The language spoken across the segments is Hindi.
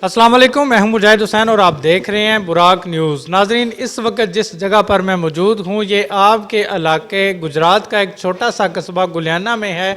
अस्सलाम वालेकुम, मैं हूं मुजाहिद हुसैन और आप देख रहे हैं बुराक न्यूज़। नाजरीन, इस वक्त जिस जगह पर मैं मौजूद हूं ये आपके इलाके गुजरात का एक छोटा सा कस्बा गुलियाना में है।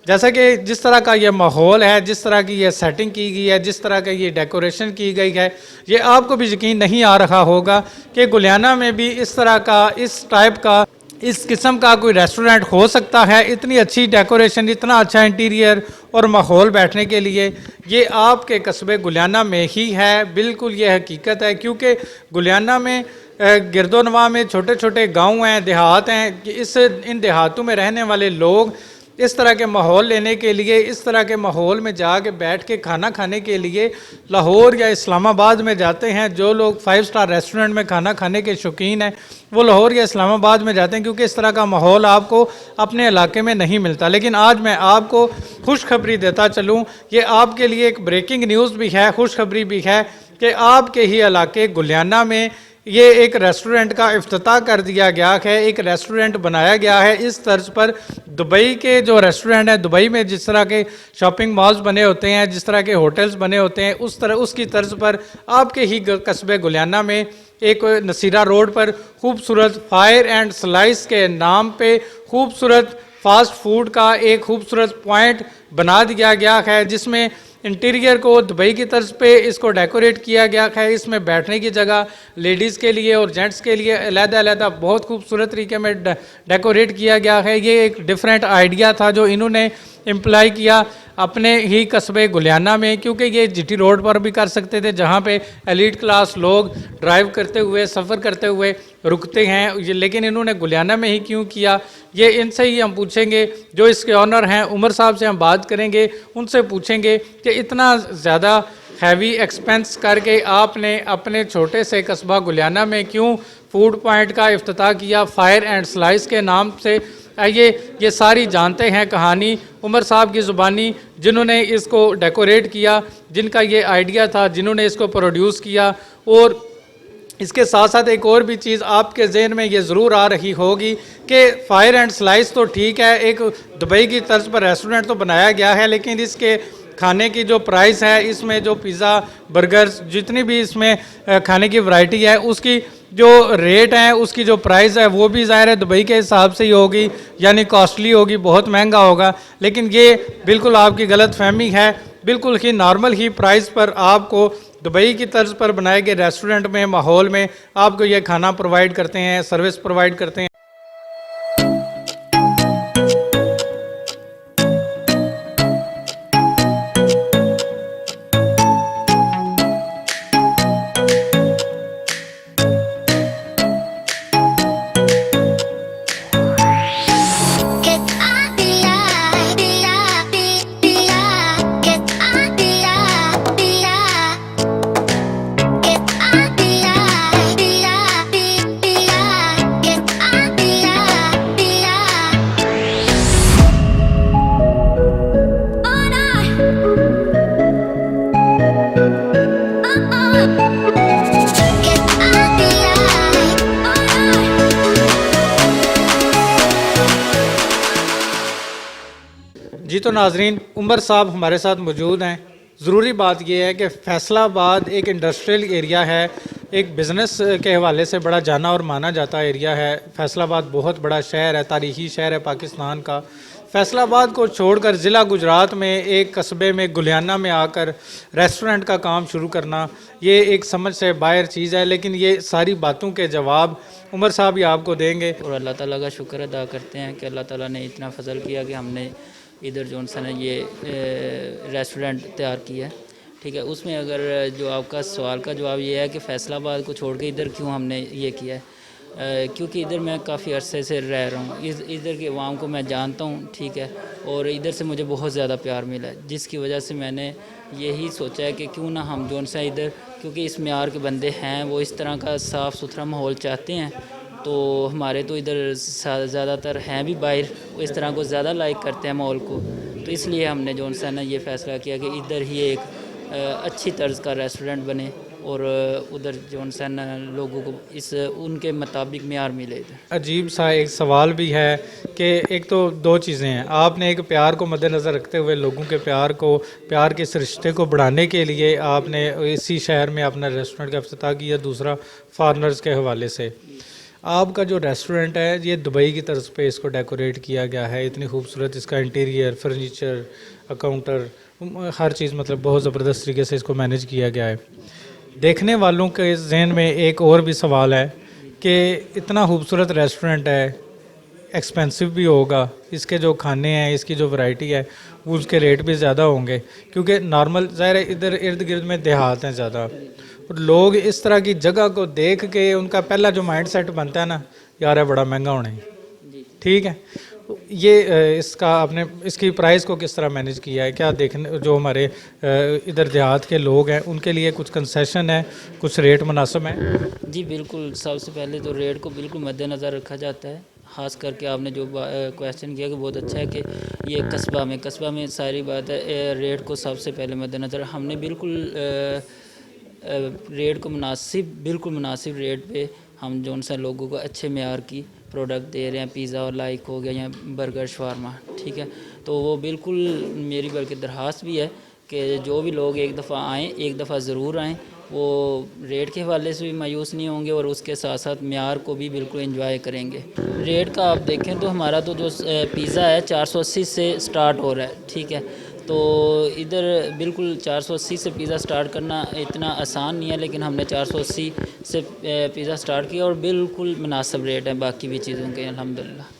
जैसा कि जिस तरह का ये माहौल है, जिस तरह की ये सेटिंग की गई है, जिस तरह का ये डेकोरेशन की गई है, ये आपको भी यकीन नहीं आ रहा होगा कि गुलियाना में भी इस तरह का, इस टाइप का, इस किस्म का कोई रेस्टोरेंट हो सकता है। इतनी अच्छी डेकोरेशन, इतना अच्छा इंटीरियर और माहौल बैठने के लिए ये आपके कस्बे गुलियाना में ही है। बिल्कुल ये हकीकत है, क्योंकि गुलियाना में गिरदोनवा में छोटे छोटे गांव हैं, देहात हैं। इन देहातों में रहने वाले लोग इस तरह के माहौल लेने के लिए, इस तरह के माहौल में जाके बैठ के खाना खाने के लिए लाहौर या इस्लामाबाद में जाते हैं। जो लोग 5 स्टार रेस्टोरेंट में खाना खाने के शौकीन हैं वो लाहौर या इस्लामाबाद में जाते हैं, क्योंकि इस तरह का माहौल आपको अपने इलाके में नहीं मिलता। लेकिन आज मैं आपको खुशखबरी देता चलूँ, ये आपके लिए एक ब्रेकिंग न्यूज़ भी है, खुशखबरी भी है कि आपके ही इलाके गुलियाना में ये एक रेस्टोरेंट का इफ्तिताह कर दिया गया है। एक रेस्टोरेंट बनाया गया है इस तर्ज पर। दुबई के जो रेस्टोरेंट है, दुबई में जिस तरह के शॉपिंग मॉल्स बने होते हैं, जिस तरह के होटल्स बने होते हैं, उसकी तर्ज पर आपके ही कस्बे गुलियाना में एक नसीरा रोड पर खूबसूरत फायर एंड स्लाइस के नाम पे खूबसूरत फास्ट फूड का एक खूबसूरत पॉइंट बना दिया गया है, जिसमें इंटीरियर को दुबई की तर्ज पे इसको डेकोरेट किया गया है। इसमें बैठने की जगह लेडीज़ के लिए और जेंट्स के लिए अलग-अलग बहुत खूबसूरत तरीके में डेकोरेट किया गया है। ये एक डिफरेंट आइडिया था जो इन्होंने इम्प्लाई किया अपने ही कस्बे गुलियाना में, क्योंकि ये जीटी रोड पर भी कर सकते थे, जहाँ पे एलीट क्लास लोग ड्राइव करते हुए, सफ़र करते हुए रुकते हैं। लेकिन इन्होंने गुलियाना में ही क्यों किया, ये इनसे ही हम पूछेंगे। जो इसके ऑनर हैं उमर साहब से हम बात करेंगे, उनसे पूछेंगे कि इतना ज़्यादा हैवी एक्सपेंस करके आपने अपने छोटे से कस्बा गुलियाना में क्यों फूड पॉइंट का इफ्तिताह किया फायर एंड स्लाइस के नाम से। आइए ये सारी जानते हैं कहानी उमर साहब की ज़ुबानी, जिन्होंने इसको डेकोरेट किया, जिनका ये आइडिया था, जिन्होंने इसको प्रोड्यूस किया। और इसके साथ साथ एक और भी चीज़ आपके जहन में ये ज़रूर आ रही होगी कि फायर एंड स्लाइस तो ठीक है, एक दुबई की तर्ज पर रेस्टोरेंट तो बनाया गया है, लेकिन इसके खाने की जो प्राइस है, इसमें जो पिज़्ज़ा, बर्गर्स, जितनी भी इसमें खाने की वैरायटी है, उसकी जो रेट है, उसकी जो प्राइस है, वो भी ज़ाहिर है दुबई के हिसाब से ही होगी, यानी कॉस्टली होगी, बहुत महंगा होगा। लेकिन ये बिल्कुल आपकी गलत फहमी है। बिल्कुल ही नॉर्मल ही प्राइस पर आपको दुबई की तर्ज पर बनाए गए रेस्टोरेंट में, माहौल में आपको ये खाना प्रोवाइड करते हैं, सर्विस प्रोवाइड करते हैं। जी तो नाजरीन, उमर साहब हमारे साथ मौजूद हैं। ज़रूरी बात यह है कि फैसलाबाद एक इंडस्ट्रियल एरिया है, एक बिज़नेस के हवाले से बड़ा जाना और माना जाता एरिया है। फैसलाबाद बहुत बड़ा शहर है, तारीख़ी शहर है पाकिस्तान का। फैसलाबाद को छोड़कर ज़िला गुजरात में एक कस्बे में गुलियाना में आकर रेस्टोरेंट का काम शुरू करना, ये एक समझ से बाहर चीज़ है। लेकिन ये सारी बातों के जवाब उमर साहब ही आपको देंगे। और अल्लाह ताला का शुक्र अदा करते हैं कि अल्लाह ताला ने इतना फजल किया कि हमने इधर जो है ये रेस्टोरेंट तैयार किया है। ठीक है, उसमें अगर जो आपका सवाल का जवाब ये है कि फैसलाबाद को छोड़ के इधर क्यों हमने ये किया है, क्योंकि इधर मैं काफ़ी अरसे से रह रहा हूँ, इधर के अवाम को मैं जानता हूँ। ठीक है, और इधर से मुझे बहुत ज़्यादा प्यार मिला है, जिसकी वजह से मैंने यही सोचा है कि क्यों ना हम जो है इधर, क्योंकि इस म्यार के बंदे हैं, वो इस तरह का साफ़ सुथरा माहौल चाहते हैं। तो हमारे तो इधर ज़्यादातर हैं भी बाहर, इस तरह को ज़्यादा लाइक करते हैं माहौल को। तो इसलिए हमने जो है ना ये फ़ैसला किया कि इधर ही एक अच्छी तर्ज का रेस्टोरेंट बने, और उधर जो सा न लोगों को इस उनके मुताबिक मेयार मिले थे। अजीब सा एक सवाल भी है कि एक तो दो चीज़ें हैं, आपने एक प्यार को मद्देनज़र रखते हुए लोगों के प्यार के इस रिश्ते को बढ़ाने के लिए आपने इसी शहर में अपना रेस्टोरेंट का इफ्तिताह किया, दूसरा फॉरेनर्स के हवाले से। आपका जो रेस्टोरेंट है ये दुबई की तर्ज पे इसको डेकोरेट किया गया है, इतनी खूबसूरत इसका इंटीरियर, फर्नीचर, काउंटर, हर चीज़ मतलब बहुत ज़बरदस्त तरीके से इसको मैनेज किया गया है। देखने वालों के जहन में एक और भी सवाल है कि इतना खूबसूरत रेस्टोरेंट है, एक्सपेंसिव भी होगा, इसके जो खाने हैं, इसकी जो वैरायटी है वो उसके रेट भी ज़्यादा होंगे, क्योंकि नॉर्मल ज़ाहिर है इधर इर्द गिर्द में देहात हैं ज़्यादा, और लोग इस तरह की जगह को देख के उनका पहला जो माइंड सेट बनता है ना, यार है बड़ा महंगा होना है। ठीक है, तो ये इसका आपने इसकी प्राइस को किस तरह मैनेज किया है? क्या देखने जो हमारे इधर देहात के लोग हैं उनके लिए कुछ कंसेशन है, कुछ रेट मुनासिब है? जी बिल्कुल, सबसे पहले तो रेट को बिल्कुल मद्देनज़र रखा जाता है। ख़ास करके आपने जो क्वेश्चन किया कि बहुत अच्छा है कि ये कस्बा में सारी बात है, रेट को सबसे पहले मद्देनज़र हमने बिल्कुल रेट को बिल्कुल मुनासिब रेट पे हम जो सा लोगों को अच्छे मेयार की प्रोडक्ट दे रहे हैं। पिज़्ज़ा और लाइक हो गया या बर्गर, शवारमा, ठीक है, तो वो बिल्कुल मेरी बल्कि दरख्वास्त भी है कि जो भी लोग एक दफ़ा आएँ, एक दफ़ा ज़रूर आएँ, वो रेट के हवाले से भी मायूस नहीं होंगे और उसके साथ साथ मेयार को भी बिल्कुल एंजॉय करेंगे। रेट का आप देखें तो हमारा तो जो पिज़्ज़ा है 480 से स्टार्ट हो रहा है, ठीक है, तो इधर बिल्कुल 480 से पिज़्ज़ा स्टार्ट करना इतना आसान नहीं है, लेकिन हमने 480 से पिज़्ज़ा स्टार्ट किया और बिल्कुल मुनासिब रेट है बाकी भी चीज़ों के, अल्हम्दुलिल्लाह।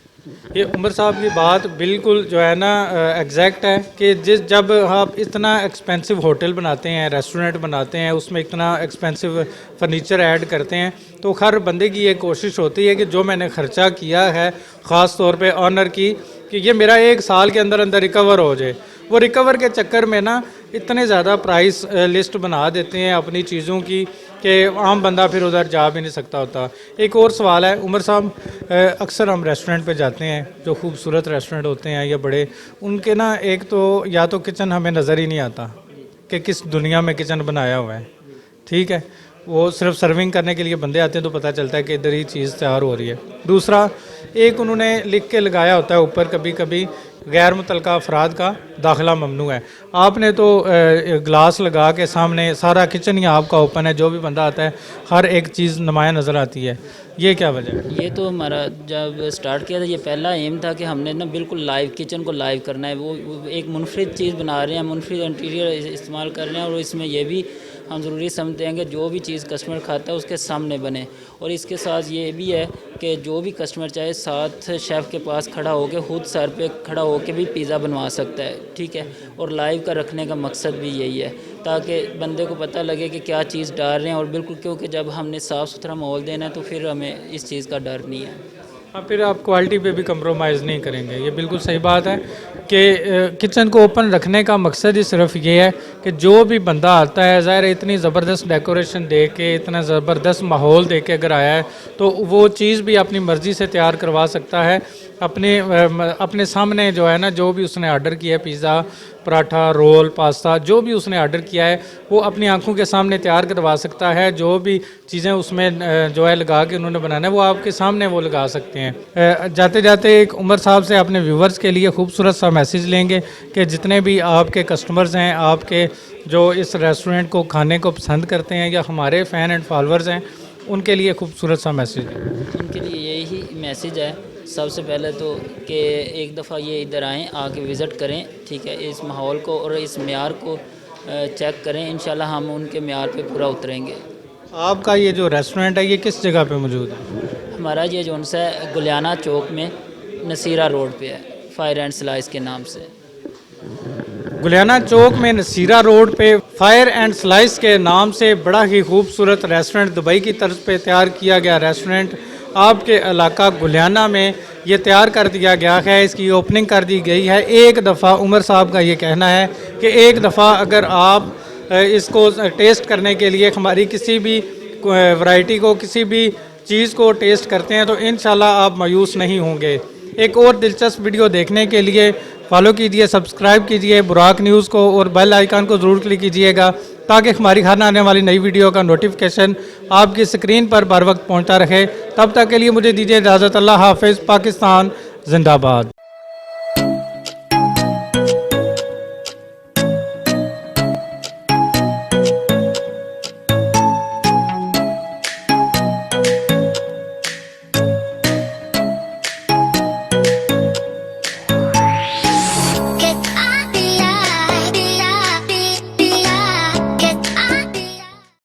ये उमर साहब की बात बिल्कुल जो है ना एग्जैक्ट है कि जब आप इतना एक्सपेंसिव होटल बनाते हैं, रेस्टोरेंट बनाते हैं, उसमें इतना एक्सपेंसिव फर्नीचर ऐड करते हैं, तो हर बंदे की ये कोशिश होती है कि जो मैंने ख़र्चा किया है ख़ास तौर पे ऑनर की, कि ये मेरा 1 साल के अंदर अंदर रिकवर हो जाए। वो रिकवर के चक्कर में ना इतने ज़्यादा प्राइस लिस्ट बना देते हैं अपनी चीज़ों की कि आम बंदा फिर उधर जा भी नहीं सकता होता। एक और सवाल है उमर साहब, अक्सर हम रेस्टोरेंट पे जाते हैं, जो खूबसूरत रेस्टोरेंट होते हैं या बड़े, उनके ना एक तो या तो किचन हमें नज़र ही नहीं आता कि किस दुनिया में किचन बनाया हुआ है, ठीक है, वो सिर्फ सर्विंग करने के लिए बंदे आते हैं तो पता चलता है कि इधर ही चीज़ तैयार हो रही है। दूसरा, एक उन्होंने लिख के लगाया होता है ऊपर कभी कभी गैर मुतल्लका अफराद का दाखिला ममनू है। आपने तो ग्लास लगा के सामने सारा किचन ही आपका ओपन है, जो भी बंदा आता है हर एक चीज़ नुमाया नज़र आती है, ये क्या वजह है? ये तो हमारा जब स्टार्ट किया था ये पहला एम था कि हमने ना बिल्कुल लाइव किचन को लाइव करना है। वो एक मुनफरिद चीज़ बना रहे हैं, मुनफरिद इंटीरियर इस्तेमाल कर रहे हैं, और इसमें यह भी हम ज़रूरी समझते हैं कि जो भी चीज़ कस्टमर खाता है उसके सामने बने। और इसके साथ ये भी है कि जो भी कस्टमर चाहे साथ शेफ़ के पास खड़ा होकर खुद सर पे खड़ा होकर भी पिज़्ज़ा बनवा सकता है, ठीक है, और लाइव का रखने का मकसद भी यही है ताकि बंदे को पता लगे कि क्या चीज़ डाल रहे हैं। और बिल्कुल, क्योंकि जब हमने साफ़ सुथरा माहौल देना है तो फिर हमें इस चीज़ का डर नहीं है। हाँ, फिर आप क्वालिटी पे भी कंप्रोमाइज़ नहीं करेंगे, ये बिल्कुल सही बात है कि किचन को ओपन रखने का मकसद ही सिर्फ ये है कि जो भी बंदा आता है, ज़ाहिर है इतनी ज़बरदस्त डेकोरेशन दे के, इतना ज़बरदस्त माहौल दे के अगर आया है तो वो चीज़ भी अपनी मर्ज़ी से तैयार करवा सकता है। अपने सामने जो है ना, जो भी उसने ऑर्डर किया है, पिज़्ज़ा, पराठा, रोल, पास्ता, जो भी उसने ऑर्डर किया है वो अपनी आंखों के सामने तैयार करवा सकता है। जो भी चीज़ें उसमें जो है लगा के उन्होंने बनाना है वो आपके सामने वो लगा सकते हैं। जाते जाते एक उमर साहब से अपने व्यूवर्स के लिए खूबसूरत सा मैसेज लेंगे कि जितने भी आपके कस्टमर्स हैं, आपके जो इस रेस्टोरेंट को खाने को पसंद करते हैं या हमारे फ़ैन एंड फॉलोअर्स हैं, उनके लिए खूबसूरत सा मैसेज है। उनके लिए यही मैसेज है सबसे पहले तो कि एक दफ़ा ये इधर आएँ, आके विज़िट करें, ठीक है, इस माहौल को और इस मेयार को चेक करें। इंशाल्लाह हम उनके मेयार पे पूरा उतरेंगे। आपका ये जो रेस्टोरेंट है ये किस जगह पे मौजूद है? हमारा ये जो सा गुलियाना चौक में नसीरा रोड पे है, फायर एंड स्लाइस के नाम से। गुलियाना चौक में नसीरा रोड पे फायर एंड स्लाइस के नाम से बड़ा ही खूबसूरत रेस्टोरेंट, दुबई की तर्ज पे तैयार किया गया रेस्टोरेंट आपके इलाका गुलियाना में ये तैयार कर दिया गया है। इसकी ओपनिंग कर दी गई है। एक दफ़ा उमर साहब का ये कहना है कि एक दफ़ा अगर आप इसको टेस्ट करने के लिए हमारी किसी भी वैरायटी को, किसी भी चीज़ को टेस्ट करते हैं तो इंशाल्लाह आप मायूस नहीं होंगे। एक और दिलचस्प वीडियो देखने के लिए फॉलो कीजिए, सब्सक्राइब कीजिए बुराक न्यूज़ को और बेल आइकन को ज़रूर क्लिक कीजिएगा ताकि हमारी हर आने वाली नई वीडियो का नोटिफिकेशन आपकी स्क्रीन पर बर वक्त पहुँचता रहे। तब तक के लिए मुझे दीजिए इजाज़त। अल्लाह हाफिज़। पाकिस्तान जिंदाबाद।